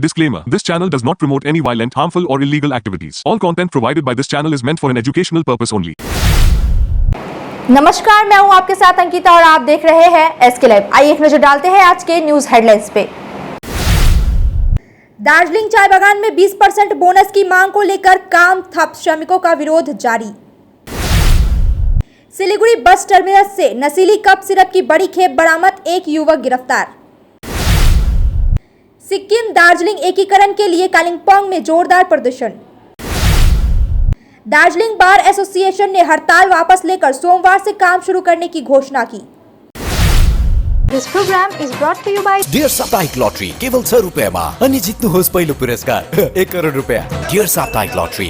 Disclaimer. This channel does not promote any violent, harmful or illegal activities. All content provided by this channel is meant for an educational purpose only. नमस्कार, मैं हूं आपके साथ अंकिता और आप देख रहे हैं एसके लाइव। आइए एक नजर डालते हैं आज के न्यूज हेडलाइंस पे। दार्जिलिंग चाय बागान में 20% बोनस की मांग को लेकर काम ठप, श्रमिकों का विरोध जारी। सिलीगुड़ी बस टर्मिनल से नशीली कप सिरप की बड़ी खेप बरामद, एक युवक गिरफ्तार। सिक्किम दार्जिलिंग एकीकरण के लिए कालिम्पोंग में जोरदार प्रदर्शन। दार्जिलिंग बार एसोसिएशन ने हड़ताल वापस लेकर सोमवार से काम शुरू करने की घोषणा की। This program is brought to you by dear साप्ताहिक लॉटरी केवल 6 रुपैयाँमा अनि जित्नुहोस् पहिलो पुरस्कार 1 करोड रुपैयाँ। डियर साप्ताहिक लॉटरी,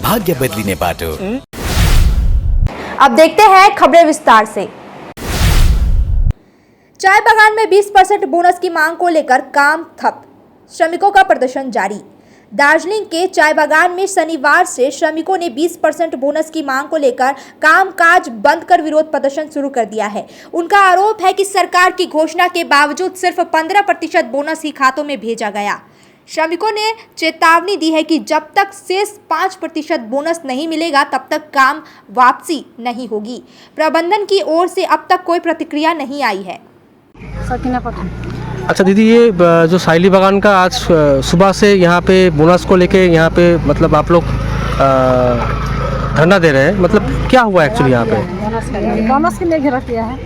भाग्य बदलिने बाटो। अब देखते हैं खबरें विस्तार से। चाय बागान में 20% बोनस की मांग को लेकर काम ठप, श्रमिकों का प्रदर्शन जारी। दार्जिलिंग के चाय बागान में शनिवार से श्रमिकों ने 20% बोनस की मांग को लेकर कामकाज बंद कर विरोध प्रदर्शन शुरू कर दिया है। उनका आरोप है कि सरकार की घोषणा के बावजूद सिर्फ 15% बोनस ही खातों में भेजा गया। श्रमिकों ने चेतावनी दी है कि जब तक शेष 5% बोनस नहीं मिलेगा तब तक काम वापसी नहीं होगी। प्रबंधन की ओर से अब तक कोई प्रतिक्रिया नहीं आई है। अच्छा दीदी, ये जो साइली बागान का आज सुबह से यहाँ पे बोनस को लेके यहाँ पे मतलब आप लोग धरना दे रहे हैं, मतलब क्या हुआ एक्चुअली यहाँ पे? बोनस के लिए घेरा किया है।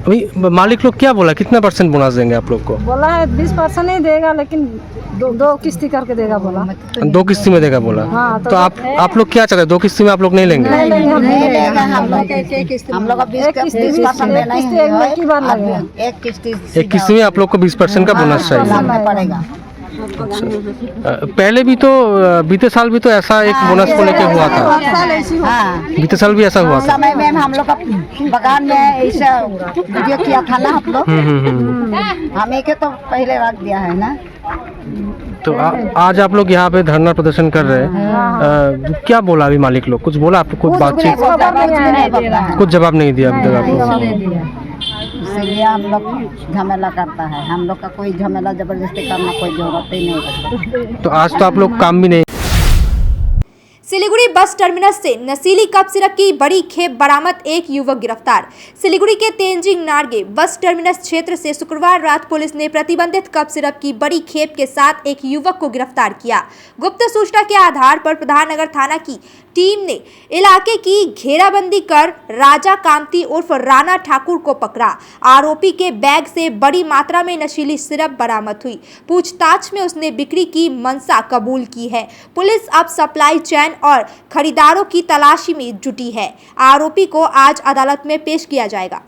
अभी मालिक लोग क्या बोला, कितना % बोनस देंगे आप लोग को? बोला है 20% ही देगा, लेकिन दो किस्ती करके देगा बोला। 2 किस्ती में देगा बोला। हाँ, तो आप लोग क्या चाहते हैं? 2 किस्ती में आप लोग नहीं लेंगे? नहीं लेंगे, हम लोग एक किस्ती में आप लोग को 20% का बोनस चाहिए। पहले भी तो बीते साल भी तो ऐसा एक बोनस को लेके हुआ था। बीते साल भी ऐसा हुआ था। समय में हम लोग का बागान में ऐसा वीडियो किया था ना आप लोग। हमें के तो पहले रख दिया है ना। तो आज आप लोग यहाँ पे धरना प्रदर्शन कर रहे हैं, क्या बोला अभी मालिक लोग? कुछ बोला आपको? कुछ बातचीत? कुछ जवाब नहीं दिया अभी तक आपको? इसलिए हम लोग झमेला करता है। हम लोग का कोई झमेला जबरदस्ती करना कोई जरूरत ही नहीं। तो आज तो आप लोग काम भी नहीं। सिलीगुड़ी बस टर्मिनल से नशीली कप सिरप की बड़ी खेप बरामद, एक युवक गिरफ्तार। सिलीगुड़ी के तेंजिंग नार्गे बस टर्मिनस क्षेत्र से शुक्रवार रात पुलिस ने प्रतिबंधित कप सिरप की बड़ी खेप के साथ एक युवक को गिरफ्तार किया। गुप्त सूचना के आधार पर प्रधाननगर थाना की टीम ने इलाके की घेराबंदी कर राजा कामती उर्फ राणा ठाकुर को पकड़ा। आरोपी के बैग से बड़ी मात्रा में नशीली सिरप बरामद हुई। पूछताछ में उसने बिक्री की मंशा कबूल की है। पुलिस अब सप्लाई चेन और खरीदारों की तलाशी में जुटी है। आरोपी को आज अदालत में पेश किया जाएगा।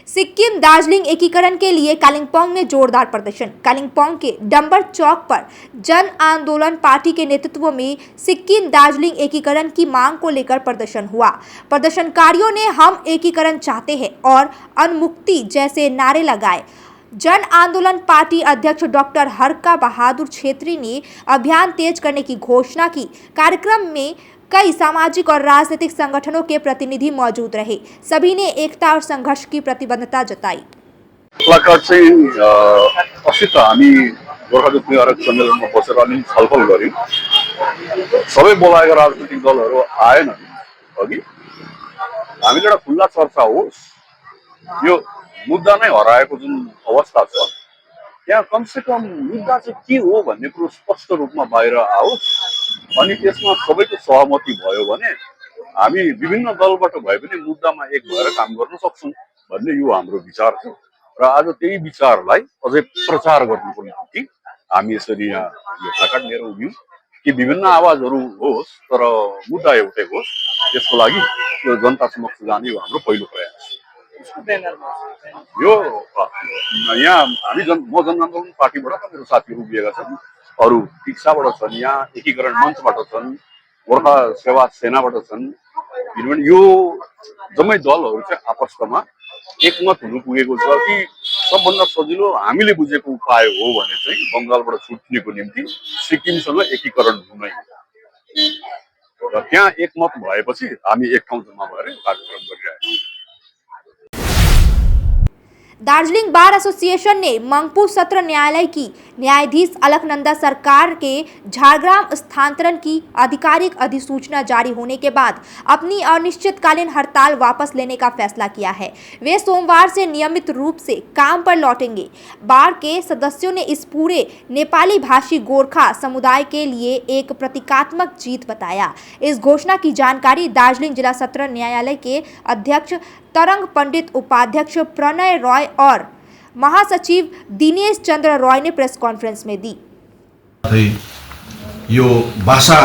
सिक्किम दार्जिलिंग एकीकरण के लिए कालिम्पोंग में जोरदार प्रदर्शन। कालिम्पोंग के डंबर चौक पर जन आंदोलन पार्टी के नेतृत्व में सिक्किम दार्जिलिंग एकीकरण की मांग को लेकर प्रदर्शन हुआ। प्रदर्शनकारियों ने हम एकीकरण चाहते हैं और उन्मुक्ति जैसे नारे लगाए। जन आंदोलन पार्टी अध्यक्ष डॉक्टर हरका बहादुर छेत्री ने अभियान तेज करने की घोषणा की। कार्यक्रम में कई सामाजिक और राजनीतिक संगठनों के प्रतिनिधि मौजूद रहे। सभी ने एकता और संघर्ष की प्रतिबद्धता जताई। सम्मेलनमा बसेर अनि छलफल गर्यौं। सबै बोलाएका राजनीतिक दलहरू आएनन्। अघि हामीले एउटा खुल्ला चर्चा होस्, यो मुद्दा नै हराएको जुन अवस्था छ यहाँ कमसे कम मुद्दा चाहिँ के हो भन्ने कुरो स्पष्ट रूपमा बाहिर आओस् अनि त्यसमा सबैको सहमति भयो भने हामी विभिन्न दलबाट भए पनि मुद्दामा एक भएर काम गर्न सक्छौं भन्ने यो हाम्रो विचार छ। र आज त्यही विचारलाई अझै प्रचार गर्नुको निम्ति हामी यसरी यहाँ यो प्लाकार्ड लिएर उभियौं कि विभिन्न आवाजहरू होस् तर मुद्दा एउटै होस्। त्यसको लागि यो जनता समक्ष जाने यो हाम्रो पहिलो प्रयास यो। यहाँ हामी म जन आन्दोलन पार्टीबाट मेरो साथीहरू उभिएका छन्, अरू टिक्साबाट छन्, यहाँ एकीकरण मञ्चबाट छन्, गोर्खा सेवा सेनाबाट छन्। किनभने यो जम्मै दलहरू चाहिँ आपस्तमा एकमत हुनु पुगेको छ कि सबभन्दा सजिलो हामीले बुझेको उपाय हो भने चाहिँ बंगालबाट छुट्नेको निम्ति सिक्किमसँग एकीकरण हुनु नै। र त्यहाँ एकमत भएपछि हामी एक ठाउँ जम्मा भएर कार्यक्रम गरिरहेका छौँ। दार्जिलिंग बार एसोसिएशन ने मंगपू सत्र न्यायालय की न्यायाधीश अलकनंदा सरकार के झारग्राम स्थानांतरण की आधिकारिक अधिसूचना जारी होने के बाद अपनी अनिश्चितकालीन हड़ताल वापस लेने का फैसला किया है। वे सोमवार से नियमित रूप से काम पर लौटेंगे। बार के सदस्यों ने इस पूरे नेपाली भाषी गोरखा समुदाय के लिए एक प्रतीकात्मक जीत बताया। इस घोषणा की जानकारी दार्जिलिंग जिला सत्र न्यायालय के अध्यक्ष तरंग पंडित, उपाध्यक्ष प्रणय रॉय और महासचिव दिनेश चंद्र रॉय ने प्रेस कॉन्फ्रेंस में दी। यो भाषा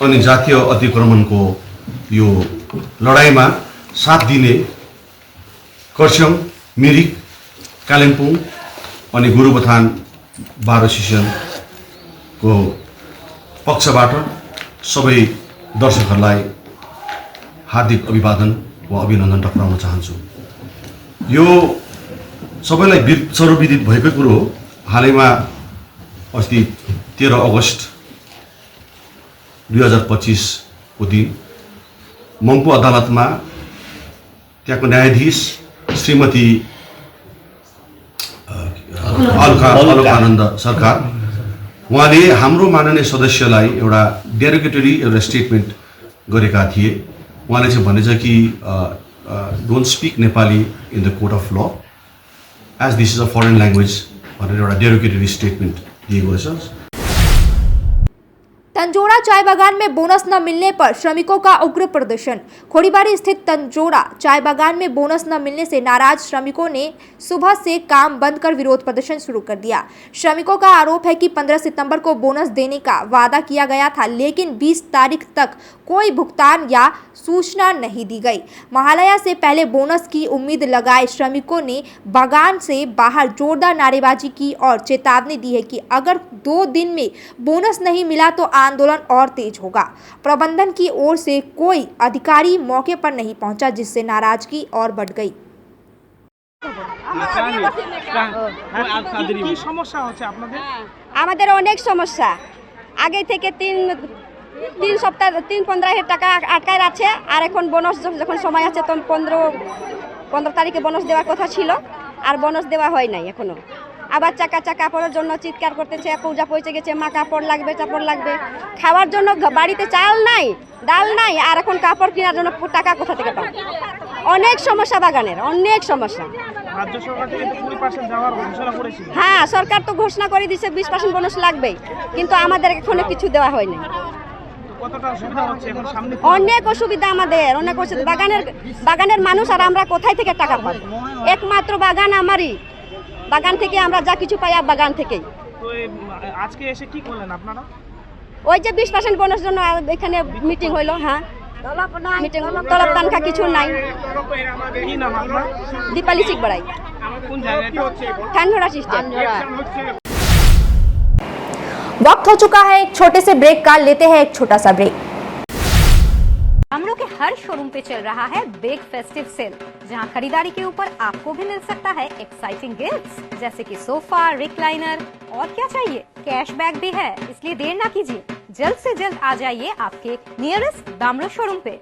अनि जातीय अतिक्रमणको यो लडाईमा साथ दिने खरसाङ, मिरिक, कालिम्पोङ अनि गोरुबथान बार एसोसिएसनको पक्षबाट सबै दर्शकहरूलाई हार्दिक अभिवादन वा अभिनन्दन टक्राउन चाहन्छु। यो सबैलाई सर्वविदित भएकै कुरो हो। हालैमा अस्ति 13 अगस्त 2025 को दिन मङ्पू अदालतमा त्यहाँको न्यायाधीश श्रीमती अलकानन्द सरकार उहाँले हाम्रो माननीय सदस्यलाई एउटा डेरोगेटरी एउटा स्टेटमेन्ट गरेका थिए। उहाँले चाहिँ भनेछ कि don't speak Nepali in the court of law as this is a foreign language भनेर एउटा डेरोगेटरी स्टेटमेन्ट दिएको रहेछ। तंजोरा चाय बागान में बोनस न मिलने पर श्रमिकों का उग्र प्रदर्शन। खोड़ीबाड़ी स्थित तंजोरा चाय बागान में बोनस न मिलने से नाराज श्रमिकों ने सुबह से काम बंद कर विरोध प्रदर्शन शुरू कर दिया। श्रमिकों का आरोप है कि 15 सितंबर को बोनस देने का वादा किया गया था, लेकिन 20 तारीख तक कोई भुगतान या सूचना नहीं दी गई। महालया से पहले बोनस की उम्मीद लगाए श्रमिकों ने बागान से बाहर जोरदार नारेबाजी की और चेतावनी दी है कि अगर 2 दिन में बोनस नहीं मिला तो आंदोलन और तेज होगा। प्रबंधन की ओर से कोई अधिकारी मौके पर नहीं पहुंचा, जिससे नाराजगी और बढ़ गई। আমাদের অনেক সমস্যা আগে থেকে 3 সপ্তাহ 3-15 টাকা আটকায় আছে। আর এখন বোনাস যখন সময় আছে তখন 15 তারিখে বোনাস দেওয়ার কথা ছিল, আর বোনাস দেওয়া হয় নাই এখনো। আবার চাকা কাপড়ের জন্য চিৎকার করতেছে, পূজা পৌঁছে গেছে, মা কাপড় লাগবে, চাপড় লাগবে। খাওয়ার জন্য বাড়িতে চাল নাই, ডাল নাই, আর এখন কাপড় কেনার জন্য টাকা কোথা থেকে পাবো? অনেক সমস্যা বাগানের, অনেক সমস্যা। রাজ্য সরকার থেকে 20% দেওয়ার ঘোষণা করেছিল। হ্যাঁ, সরকার তো ঘোষণা করে দিয়েছে 20% বোনাস লাগবে, কিন্তু আমাদের এখনো কিছু দেওয়া হয়নি। কতটা অসুবিধা হচ্ছে এখন সামনে? অনেক অসুবিধা আমাদের, অনেক অসুবিধা। বাগানের মানুষ আর আমরা কোথায় থেকে টাকা পাবো? একমাত্র বাগান আমারই, বাগান থেকে আমরা যা কিছু পাই বাগান থেকেই। তো আজকে এসে কি করলেন আপনারা? ওই যে 20% বোনাস জন্য এখানে মিটিং হইলো। হ্যাঁ, মিটিং, তলব তানখা কিছু নাই। কি নাম আপনার? দীপালি চিকবড়াই। কোন জায়গায় হচ্ছে? ঠান্ডরা সিস্টেম। वक्त हो चुका है एक छोटे से ब्रेक का, लेते हैं एक छोटा सा ब्रेक। हमरो के हर शोरूम पे चल रहा है बिग फेस्टिव सेल, जहां खरीदारी के ऊपर आपको भी मिल सकता है एक्साइटिंग गिफ्ट्स, जैसे कि सोफा, रिक्लाइनर और क्या चाहिए, कैशबैक भी है। इसलिए देर ना कीजिए, जल्द से जल्द आ जाइए आपके नियरेस्ट दामरो शोरूम पे।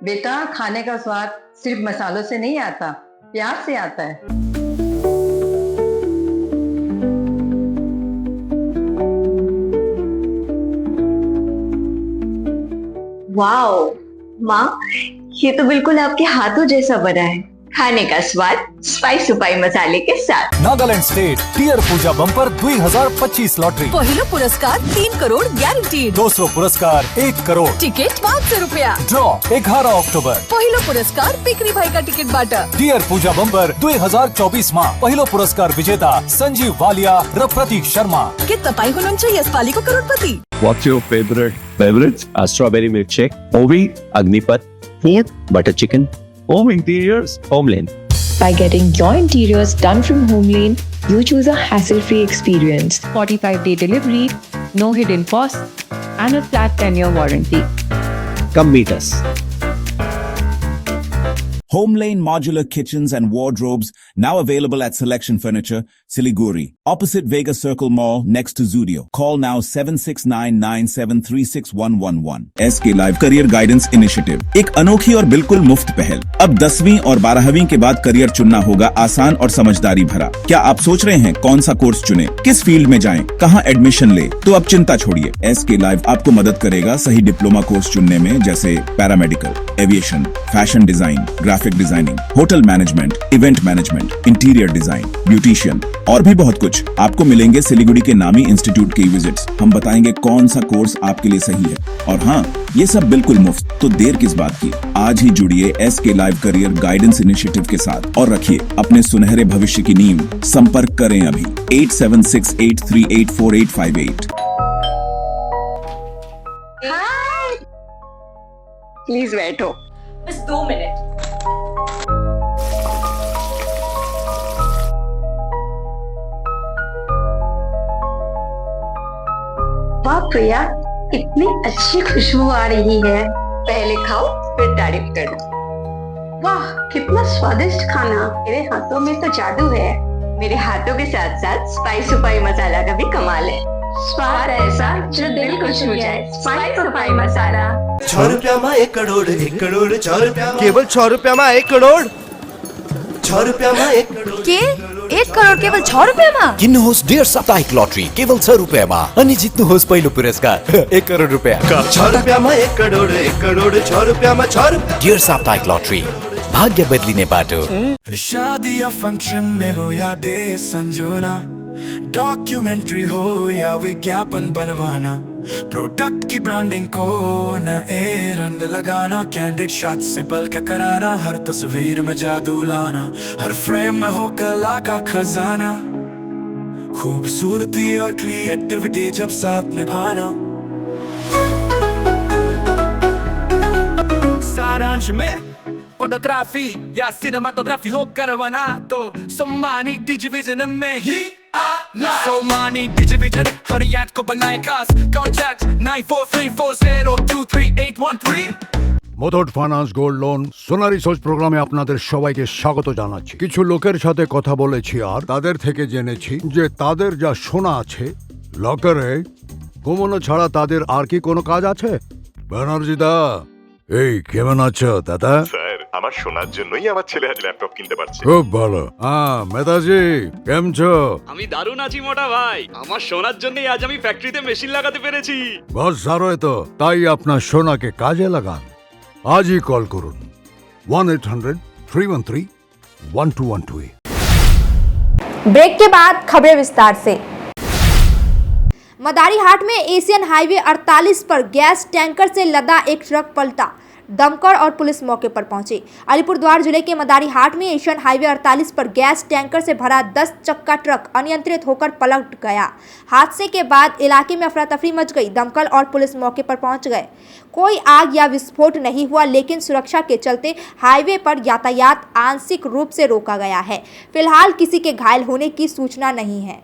बेटा, खाने का स्वाद सिर्फ मसालों से नहीं आता, प्यार से आता है। वाओ माँ, ये तो बिल्कुल आपके हाथों जैसा बना है। खाने का स्वाद स्पाइस सुपाई मसाले के साथ। नागालैंड स्टेट टियर पूजा बम्पर 2025 लॉटरी। पहिलो पुरस्कार 3 करोड़ ग्यारंटीड। दूसरो पुरस्कार 1 करोड़। टिकट 500 रुपया। Draw 11 October. पहिलो पुरस्कार बिक्री भाई का टिकट बाटा। टियर पूजा बम्पर 2024 में पहिलो पुरस्कार विजेता संजीव वालिया र प्रतीक शर्मा। के तपाई हुनुहुन्छ यसपालिको करोडपति? What's your favorite beverage? A strawberry milkshake. Ovi, Agnipat. Food, butter chicken. Home interiors, Homeland. By getting your interiors done from Homeland, you choose a hassle-free experience. 45-day delivery, no hidden costs, and a flat 10-year warranty. Come meet us. Homelane Modular Kitchens and Wardrobes, now available at Selection Furniture, Siliguri, opposite Vega Circle Mall, next to Zudio. Call now 7699736111. SK Live Career Guidance Initiative, एक अनोखी और बिल्कुल मुफ्त पहल। अब 10वीं और 12वीं के बाद करियर चुनना होगा आसान और समझदारी भरा। क्या आप सोच रहे हैं कौन सा कोर्स चुने, किस फील्ड में जाएं, कहां एडमिशन ले? तो अब चिंता छोड़िए, SK Live आपको मदद करेगा सही डिप्लोमा कोर्स चुनने में, जैसे paramedical, aviation, fashion design, graphic designing, hotel management, event management, interior design, beautician और भी बहुत कुछ। आपको मिलेंगे सिलीगुड़ी के नामी इंस्टीट्यूट के विजिट्स। हम बताएंगे कौन सा कोर्स आपके लिए सही है, और हाँ, ये सब बिल्कुल मुफ्त। तो देर किस बात की, आज ही जुड़िए SK Live career guidance initiative के साथ और रखिए अपने सुनहरे भविष्य की नींव। संपर्क करें अभी 8768384858। प्लीज बैठो, बस 2 मिनट। वाह प्रिया, इतनी अच्छी खुशबू आ रही है। पहले खाओ फिर तारीफ करो। वाह कितना स्वादिष्ट खाना। मेरे हाथों में तो जादू है। मेरे हाथों के साथ साथ स्पाइस सुपाई मसाला का भी कमाल है। स्वाद ऐसा जो दिल को छू जाए। स्पाइस सुपाई मसाला। 6 रुपया में 1 करोड़ 1 करोड़ 6 रुपया में। केवल 6 रुपया में 1 करोड़। 6 रुपया में 1 करोड़ के 1 करोड़ केवल 6 रुपया में? किन्नुहोस् डेढ साप्ताहिक लटरी केवल 6 रुपियाँमा अनि जित्नुहोस् पहिलो पुरस्कार 1 करोड रुपियाँ। 6 रुपया में 1 करोड़ 1 करोड़ 6 रुपया में 6 रुपया। डेढ साप्ताहिक लटरी, भाग्य बदलिने बाटो। शादी या फंक्शन में हो या डे संजोना, डॉक्यूमेंट्री हो या विज्ञापन बनवाना, प्रोडक्ट की ब्रांडिंग को नए रंग लगाना, कैंडिड शॉट से बल्कि कराना, हर तस्वीर में जादू लाना, हर फ्रेम में हो कला का खजाना, खूबसूरती और क्रिएटिविटी जब साथ निभाना। सारांश में फोटोग्राफी या सिनेमाटोग्राफी हो करवाना तो सोमानी डिजिविजन में ही आना। सोमानी डिजिविजन फरियाद को बनाए खास। Contact 9434023813। Muthoot finance gold loan Sonali Soch প্রোগ্রামে আপনাদের সবাইকে স্বাগত জানাচ্ছি। কিছু লোকের সাথে কথা বলেছি আর তাদের থেকে জেনেছি যে তাদের যা সোনা আছে লকারে ঘুমানো ছাড়া তাদের আর কি কোনো কাজ আছে? ব্যানার্জি দা, এই কেমন আছো দাদা? স্যার, আমার সোনার জন্যই আমার ছেলে আজ ল্যাপটপ কিনতে পারছে। খুব ভালো। হ্যাঁ মেধাজি, কেমন છો? আমি দারুণ আছি মোটা ভাই। আমার সোনার জন্যই আজ আমি ফ্যাক্টরিতে মেশিন লাগাতে পেরেছি। বস সারোয় তো, তাই আপনার সোনাকে কাজে লাগান। আজই কল করুন 1-800-313-1212। ब्रेक के बाद खबरें विस्तार से। मदारीहाट में एशियन हाईवे 48 पर गैस टैंकर से लदा एक ट्रक पलटा। दमकल और पुलिस मौके पर पहुंचे। अलीपुरद्वार जिले के मदारीहाट में एशियन हाईवे 48 पर गैस टैंकर से भरा 10 चक्का ट्रक अनियंत्रित होकर पलट गया। हादसे के बाद इलाके में अफरा तफरी मच गई। दमकल और पुलिस मौके पर पहुंच गए। कोई आग या विस्फोट नहीं हुआ, लेकिन सुरक्षा के चलते हाईवे पर यातायात आंशिक रूप से रोका गया है। फिलहाल किसी के घायल होने की सूचना नहीं है।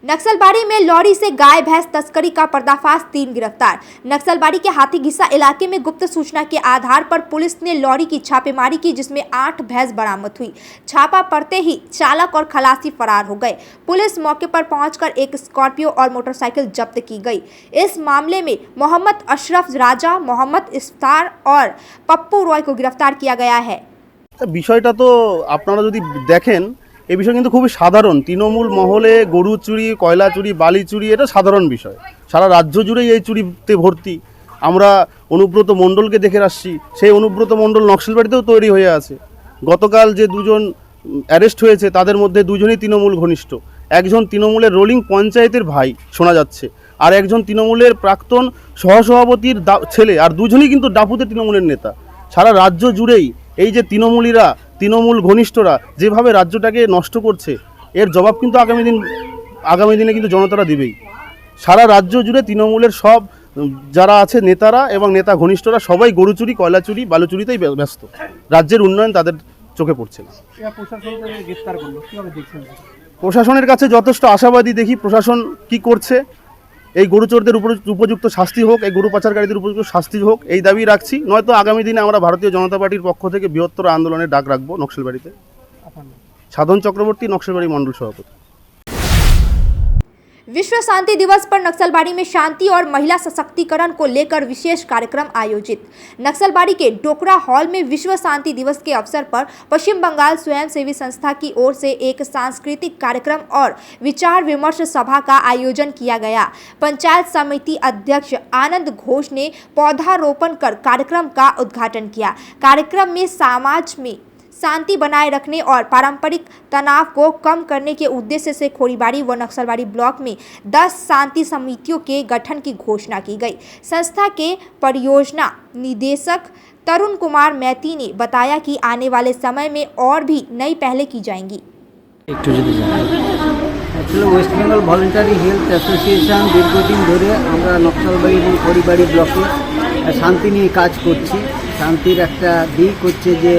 नक्सलबाड़ी में लॉरी से गाय भैंस तस्करी का पर्दाफाश, 3 गिरफ्तार। नक्सलबाड़ी के हाथीघिसा इलाके में गुप्त सूचना के आधार पर पुलिस ने लॉरी की छापेमारी की, जिसमें 8 भैंस बरामद हुई। छापा पड़ते ही चालक और खलासी फरार हो गए। पुलिस मौके पर पहुंचकर एक स्कॉर्पियो और मोटरसाइकिल जब्त की गई। इस मामले में मोहम्मद अशरफ राजा, मोहम्मद इफ्तार और पप्पू रॉय को गिरफ्तार किया गया है। বিষয়টা তো আপনারা যদি দেখেন, এই বিষয় কিন্তু খুবই সাধারণ। তৃণমূল মহলে গরু চুরি, কয়লা চুরি, বালি চুরি এটা সাধারণ বিষয়। সারা রাজ্য জুড়েই এই চুরিতে ভর্তি। আমরা অনুব্রত মণ্ডলকে দেখে আসছি, সেই অনুব্রত মণ্ডল নকশালবাড়িতেও তৈরি হয়ে আছে। গতকাল যে 2 জন অ্যারেস্ট হয়েছে তাদের মধ্যে 2 জনই তৃণমূল ঘনিষ্ঠ। একজন তৃণমূলের রোলিং পঞ্চায়েতের ভাই শোনা যাচ্ছে, আর একজন তৃণমূলের প্রাক্তন সহসভাপতির ছেলে, আর 2 জনই কিন্তু ডাফুতে তৃণমূলের নেতা। সারা রাজ্য জুড়েই এই যে তৃণমূলীরা, তৃণমূল ঘনিষ্ঠরা যেভাবে রাজ্যটাকে নষ্ট করছে, এর জবাব কিন্তু আগামী দিনে কিন্তু জনতারা দিবেই। সারা রাজ্য জুড়ে তৃণমূলের সব যারা আছে নেতারা এবং নেতা ঘনিষ্ঠরা সবাই গরু চুরি, কয়লা চুরি, বালু চুরিতেই ব্যস্ত। রাজ্যের উন্নয়ন তাদের চোখে পড়ছে না। প্রশাসনের কাছে যথেষ্ট আশাবাদী দেখি। প্রশাসন কি করছে এই গরু চোরদের উপযুক্ত শাস্তি হোক, এই গরু পাচারকারীদের উপযুক্ত শাস্তি হোক, এই দাবি রাখছি। নয়তো আগামী দিনে আমরা ভারতীয় জনতা পার্টির পক্ষ থেকে বৃহত্তর আন্দোলনের ডাক রাখবো নকশালবাড়িতে। সাধন চক্রবর্তী, নকশালবাড়ি मंडल सभापति। विश्व शांति दिवस पर नक्सलबाड़ी में शांति और महिला सशक्तिकरण को लेकर विशेष कार्यक्रम आयोजित। नक्सलबाड़ी के डोकरा हॉल में विश्व शांति दिवस के अवसर पर पश्चिम बंगाल स्वयंसेवी संस्था की ओर से एक सांस्कृतिक कार्यक्रम और विचार विमर्श सभा का आयोजन किया गया। पंचायत समिति अध्यक्ष आनंद घोष ने पौधारोपण कर कार्यक्रम का उद्घाटन किया। कार्यक्रम में समाज में शांति बनाए रखने और पारंपरिक तनाव को कम करने के उद्देश्य से खोरीबाड़ी व नक्सलबाड़ी ब्लॉक में 10 शांति समितियों के गठन की घोषणा की गई। संस्था के परियोजना निदेशक तरुण कुमार मैती ने बताया कि आने वाले समय में और भी नई पहलें की जाएंगी। Actually West Bengal voluntary health association दीर्घदिन धरे आमरा नक्सलबाड़ी और खोरीबाड़ी ब्लके शांति निये काज करछि। शांतिर एकटा दिक हच्छे जे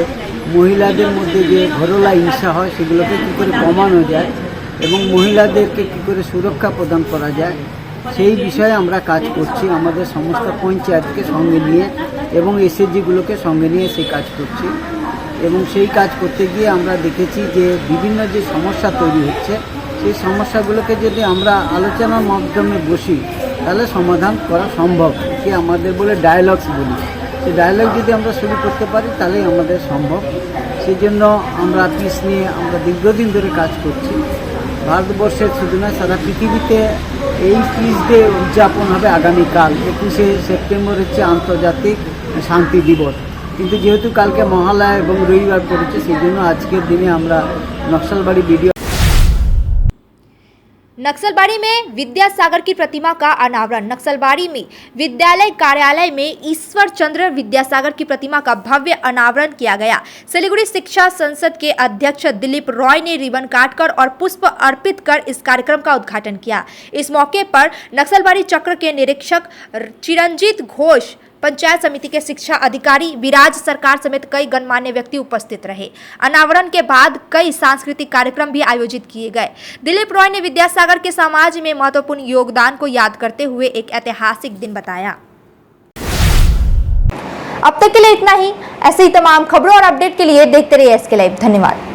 महिलादेर मध्य जे घरोला हिंसा है सेगुलोके कि करे कमानो जाए एवं महिलादेरके कि करे सुरक्षा प्रदान करा जाए सेई विषये आमरा काज करछि। आमादेर समस्त पंचायतके संगे निये एवं एसएचजीगुलोके संगे निये सेई काज करछि एवं सेई काज करते गिये आमरा देखेछि जे विभिन्न जे समस्या तैरि हच्छे सेई समस्यागुलोके यदि आमरा आलोचनार माध्यमे बसि ताहले समाधान करा सम्भव। कि आमादेर बोले डायलग्स बोली, সেই ডায়ালগ যদি আমরা শুরু করতে পারি তাহলেই আমাদের সম্ভব। সেই জন্য আমরা পিস নিয়ে আমরা দীর্ঘদিন ধরে কাজ করছি। ভারতবর্ষের শুধু না সারা পৃথিবীতে এই পিস ডে উদযাপন হবে আগামীকাল 21শে সেপ্টেম্বর হচ্ছে আন্তর্জাতিক শান্তি দিবস। কিন্তু যেহেতু কালকে মহালয়া এবং রবিবার পড়েছে সেই জন্য আজকের দিনে আমরা নকশালবাড়ি ভিডিও नक्सलबाड़ी में विद्यासागर की प्रतिमा का अनावरण। नक्सलबाड़ी में विद्यालय कार्यालय में ईश्वर चंद्र विद्यासागर की प्रतिमा का भव्य अनावरण किया गया। सिलीगुड़ी शिक्षा संसद के अध्यक्ष दिलीप रॉय ने रिबन काटकर और पुष्प अर्पित कर इस कार्यक्रम का उद्घाटन किया। इस मौके पर नक्सलबाड़ी चक्र के निरीक्षक चिरंजीत घोष, पंचायत समिति के शिक्षा अधिकारी विराज सरकार समेत कई गणमान्य व्यक्ति उपस्थित रहे। अनावरण के बाद कई सांस्कृतिक कार्यक्रम भी आयोजित किए गए। दिलीप रॉय ने विद्यासागर के समाज में महत्वपूर्ण योगदान को याद करते हुए एक ऐतिहासिक दिन बताया। अब तक के लिए इतना ही। ऐसे ही तमाम खबरों और अपडेट के लिए देखते रहिए SK लाइव। धन्यवाद।